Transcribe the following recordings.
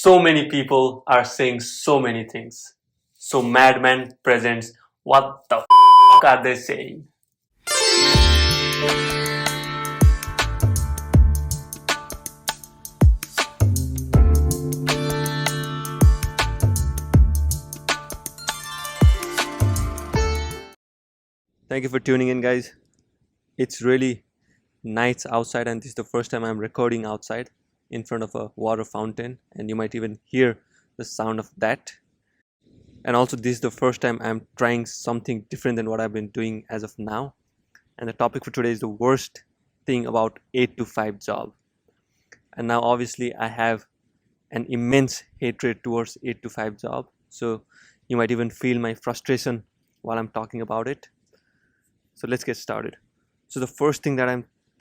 So many people are saying so many things. So MadMan presents What the are they saying? Thank you for tuning in, guys. It's really nice outside, and this is the first time I'm recording outside in front of a water fountain, and you might even hear the sound of that. And also, this is the first time I'm trying something different than what I've been doing as of now. And the topic for today is the worst thing about 8 to 5 job. And now, obviously, I have an immense hatred towards 8 to 5 job. So you might even feel my frustration while I'm talking about it. So let's get started. So the first thing that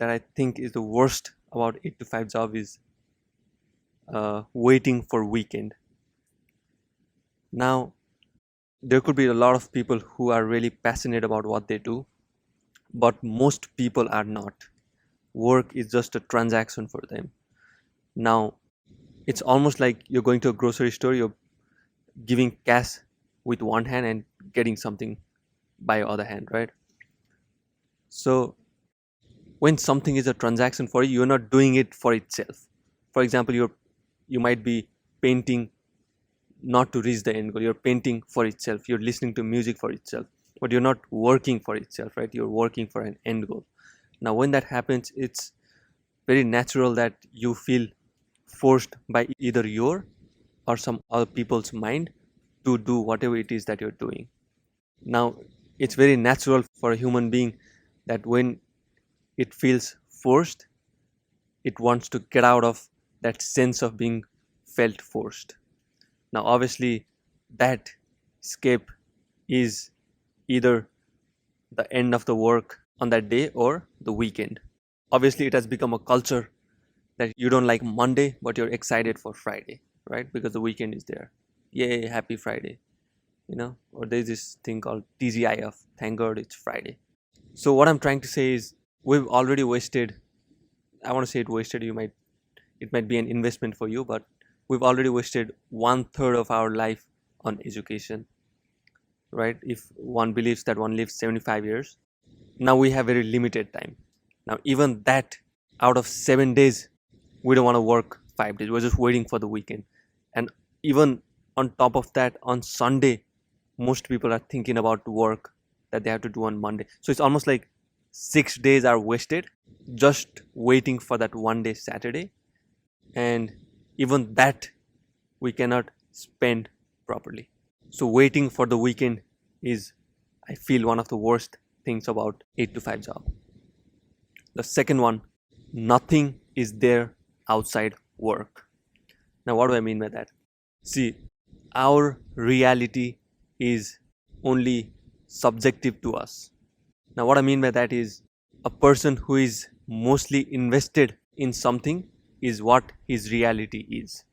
I think is the worst about 8 to 5 job is waiting for weekend. Now, there could be a lot of people who are really passionate about what they do, but most people are not. Work is just a transaction for them. Now, it's almost like you're going to a grocery store, you're giving cash with one hand and getting something by other hand, right? So when something is a transaction for you, you're not doing it for itself. For example, you might be painting not to reach the end goal. You're painting for itself. You're listening to music for itself, but you're not working for itself, right? You're working for an end goal. Now, when that happens, it's very natural that you feel forced by either your or some other people's mind to do whatever it is that you're doing. Now, it's very natural for a human being that when it feels forced, it wants to get out of that sense of being felt forced. Now, obviously, that escape is either the end of the work on that day or the weekend. Obviously, it has become a culture that you don't like Monday, but you're excited for Friday, right? Because the weekend is there. Yay, happy Friday, Or there's this thing called TGI of thank God it's Friday. So what I'm trying to say is we've already wasted, I want to say it might be an investment for you, but we've already wasted 1/3 of our life on education, right? If one believes that one lives 75 years, now we have very limited time. Now, even that, out of 7 days, we don't want to work 5 days. We're just waiting for the weekend. And even on top of that, on Sunday, most people are thinking about work that they have to do on Monday. So it's almost like 6 days are wasted just waiting for that one day Saturday. And even that we cannot spend properly. So waiting for the weekend is, I feel, one of the worst things about 8 to 5 job. The second one, nothing is there outside work. Now, what do I mean by that? See, our reality is only subjective to us. Now, what I mean by that is a person who is mostly invested in something is what his reality is.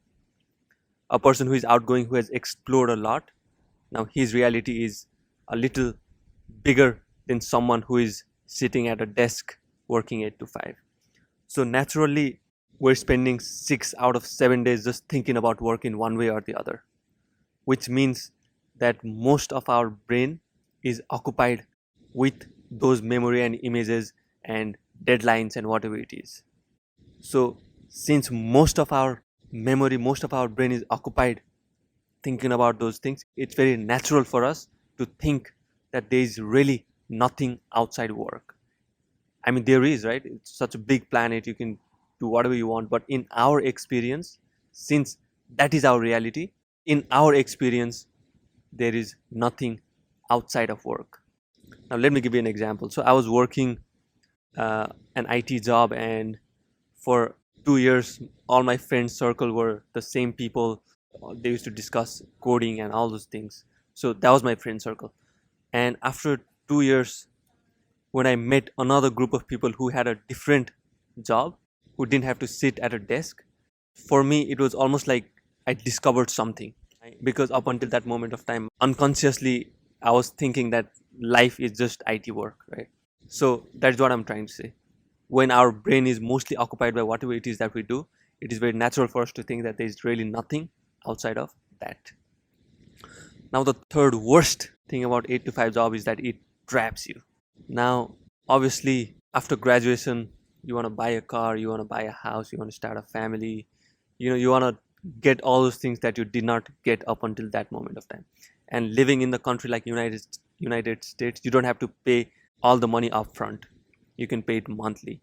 A person who is outgoing, who has explored a lot, now his reality is a little bigger than someone who is sitting at a desk working 8 to 5. So naturally, we're spending 6 out of 7 days just thinking about work in one way or the other, which means that most of our brain is occupied with those memory and images and deadlines and whatever it is. So since most of our memory, most of our brain is occupied thinking about those things, it's very natural for us to think that there is really nothing outside work. I mean, there is, right? It's such a big planet, you can do whatever you want. But in our experience, since that is our reality, in our experience, there is nothing outside of work. Now, let me give you an example. So I was working an IT job, and for 2 years, all my friends circle were the same people. They used to discuss coding and all those things. So that was my friend circle. And after 2 years, when I met another group of people who had a different job, who didn't have to sit at a desk, for me, it was almost like I discovered something. Because up until that moment of time, unconsciously, I was thinking that life is just IT work, right? So that's what I'm trying to say. When our brain is mostly occupied by whatever it is that we do, it is very natural for us to think that there is really nothing outside of that. Now, the third worst thing about 8 to 5 job is that it traps you. Now, obviously, after graduation, you want to buy a car, you want to buy a house, you want to start a family, you want to get all those things that you did not get up until that moment of time. And living in the country like United States, you don't have to pay all the money up front. You can pay it monthly.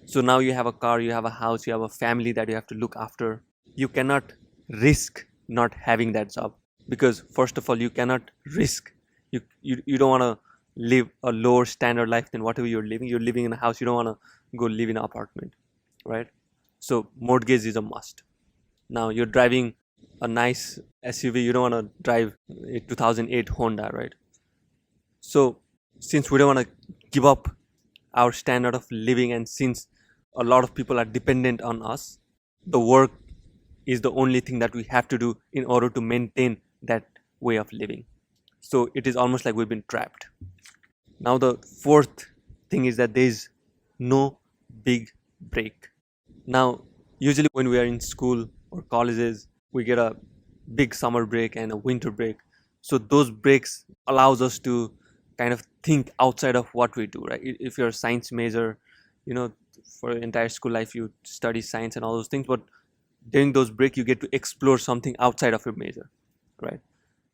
So now you have a car, you have a house, you have a family that you have to look after. You cannot risk not having that job, because first of all, you cannot risk, you don't want to live a lower standard life than whatever you're living in a house. You don't want to go live in an apartment, right? So mortgage is a must. Now you're driving a nice SUV, you don't want to drive a 2008 Honda, right? So since we don't want to give up our standard of living, and since a lot of people are dependent on us, the work is the only thing that we have to do in order to maintain that way of living. So it is almost like we've been trapped. Now the fourth thing is that there is no big break. Now usually when we are in school or colleges, we get a big summer break and a winter break. So those breaks allows us to kind of think outside of what we do, right? If you're a science major, for your entire school life you study science and all those things, but during those breaks you get to explore something outside of your major, right?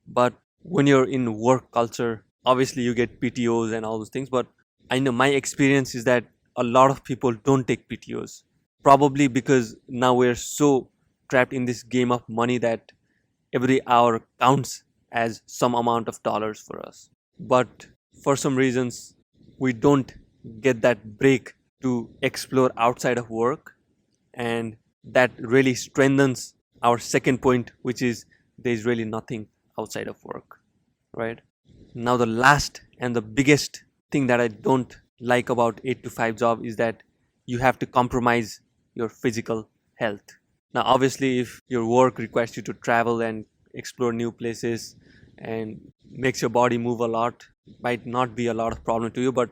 But when you're in work culture, obviously you get PTOs and all those things, but I know my experience is that a lot of people don't take PTOs, probably because now we're so trapped in this game of money that every hour counts as some amount of dollars for us. But for some reasons we don't get that break to explore outside of work, and that really strengthens our second point, which is there's really nothing outside of work, right? Now the last and the biggest thing that I don't like about 8 to 5 job is that you have to compromise your physical health. Now obviously if your work requires you to travel and explore new places and makes your body move a lot, might not be a lot of problem to you, but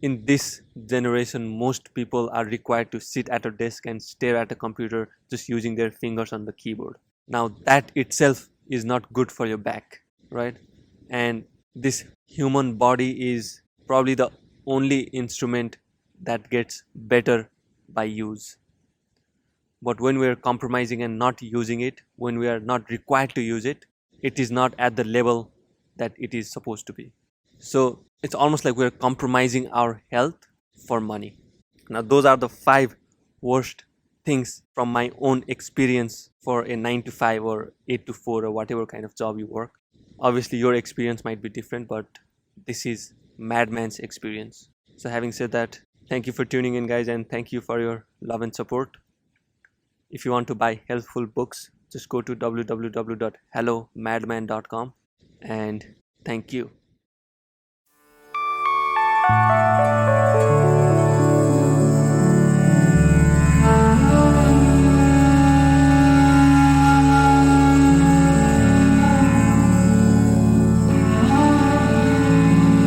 in this generation most people are required to sit at a desk and stare at a computer just using their fingers on the keyboard. Now that itself is not good for your back, right? And this human body is probably the only instrument that gets better by use. But when we are compromising and not using it, when we are not required to use it, it is not at the level that it is supposed to be. So it's almost like we're compromising our health for money. Now those are the 5 worst things from my own experience for a 9 to 5 or 8 to 4 or whatever kind of job you work. Obviously your experience might be different, but this is MadMan's experience. So having said that, thank you for tuning in, guys, and thank you for your love and support. If you want to buy helpful books, just go to www.hellomadman.com, and thank you.